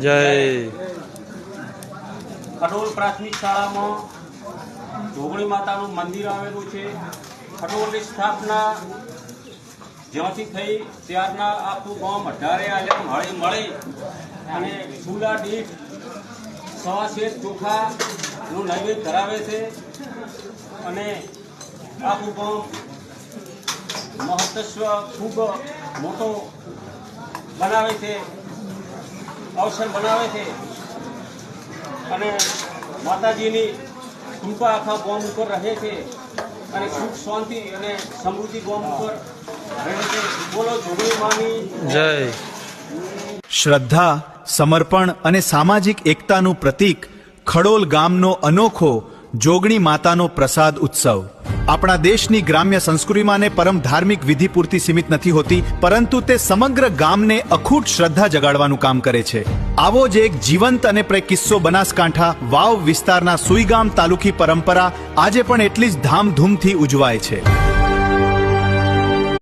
જય ખડોલ પ્રાથમિક શાળામાં જોગણી માતાનું મંદિર આવેલું છે. ખડોલની સ્થાપના જ્યાંથી થઈ ત્યારના આખું ગામ 18 આલમ હળી મળી અને ચૂલા દીઠ 100 શેર ચોખાનું નૈવેદ્ય ધરાવે છે અને આખું ગામ મહોત્સવ ખૂબ મોટો બનાવે છે, અવસર બનાવે છે અને માતાજીની કૃપા આખા ગામ ઉપર રહે છે અને સુખ શાંતિ અને સમૃદ્ધિ ગામ ઉપર રહે છે. બોલો જોગણી માની જય. શ્રદ્ધા, સમર્પણ અને સામાજિક એકતાનું પ્રતીક ખડોલ ગામનો અનોખો જોગણી માતાનો પ્રસાદ ઉત્સવ આપણા દેશની ગ્રામ્ય સંસ્કૃતિમાં ને પરમ ધાર્મિક વિધિ પૂરતી સીમિત નથી હોતી, પરંતુ તે સમગ્ર ગામને અખૂટ શ્રદ્ધા જગાડવાનું કામ કરે છે. આવો જ એક જીવંત અને પ્રેમ કિસ્સો બનાસકાંઠા વાવ વિસ્તારના સુઈગામ તાલુકી પરંપરા આજે પણ એટલી જ ધામધૂમથી ઉજવાય છે.